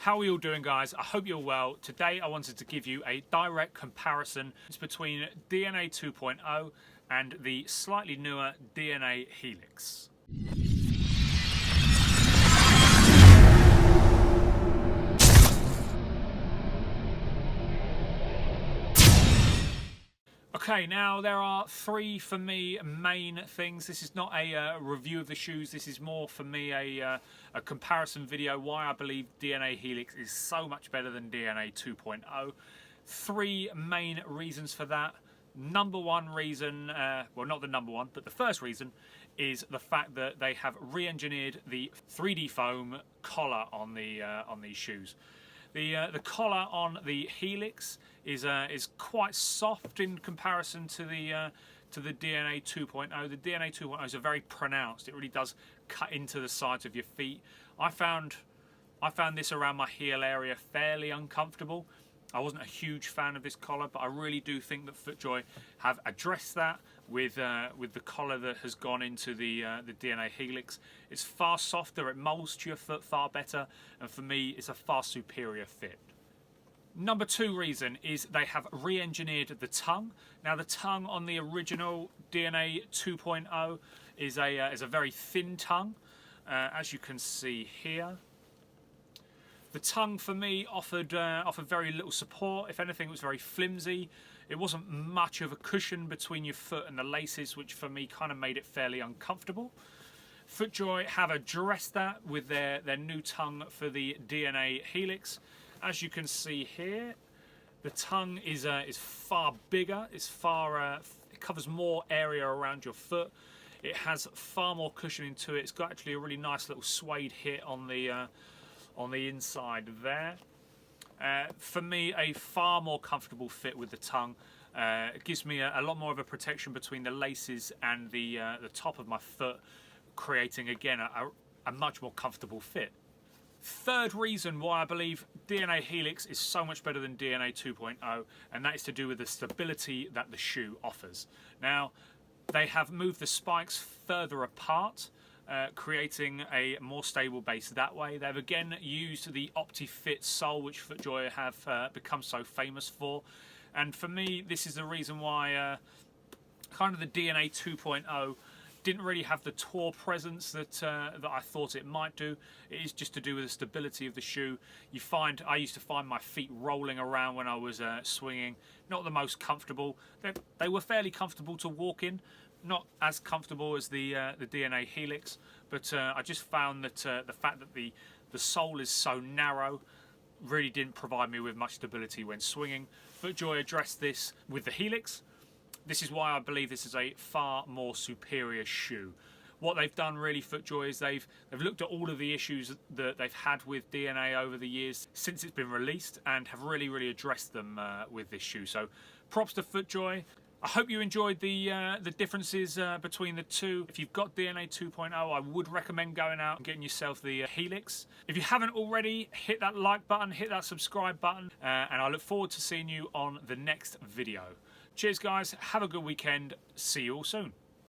How are we all doing, guys? I hope you're well. Today I wanted to give you a direct comparison between DNA 2.0 and the slightly newer DNA Helix. Okay, now there are three for me main things. This is not a review of the shoes. This is more for me a comparison video why I believe DNA Helix is so much better than DNA 2.0. Three main reasons for that. Number one reason, well, not the number one, but the first reason is the fact that they have re-engineered the 3D foam collar on these shoes. The collar on the Helix is quite soft in comparison to the DNA 2.0. The DNA 2.0 is very pronounced. It really does cut into the sides of your feet. I found this around my heel area fairly uncomfortable. I wasn't a huge fan of this collar, but I really do think that FootJoy have addressed that with the collar that has gone into the DNA Helix. It's far softer, it molds to your foot far better, and for me it's a far superior fit. Number two reason is they have re-engineered the tongue. Now the tongue on the original DNA 2.0 is a very thin tongue, as you can see here. The tongue for me offered very little support. If anything, it was very flimsy. It wasn't much of a cushion between your foot and the laces, which for me kind of made it fairly uncomfortable. FootJoy have addressed that with their new tongue for the DNA Helix. As you can see here, the tongue is far bigger. It covers more area around your foot. It has far more cushioning to it. It's got actually a really nice little suede hit on the inside there. For me, a far more comfortable fit with the tongue. It gives me a lot more of a protection between the laces and the top of my foot, creating again a much more comfortable fit. Third reason why I believe DNA Helix is so much better than DNA 2.0, and that is to do with the stability that the shoe offers. Now, they have moved the spikes further apart, creating a more stable base that way. They've again used the OptiFit sole, which FootJoy have become so famous for. And for me, this is the reason why kind of the DNA 2.0 didn't really have the tour presence that I thought it might do. It is just to do with the stability of the shoe. I used to find my feet rolling around when I was swinging. Not the most comfortable. They were fairly comfortable to walk in. Not as comfortable as the DNA Helix, but I just found that the fact that the sole is so narrow really didn't provide me with much stability when swinging. FootJoy addressed this with the Helix. This is why I believe this is a far more superior shoe. What they've done really, FootJoy, is they've looked at all of the issues that they've had with DNA over the years since it's been released and have really addressed them with this shoe. So props to FootJoy. I hope you enjoyed the differences between the two. If you've got DNA 2.0, I would recommend going out and getting yourself the Helix. If you haven't already, hit that like button, hit that subscribe button, and I look forward to seeing you on the next video. Cheers, guys. Have a good weekend. See you all soon.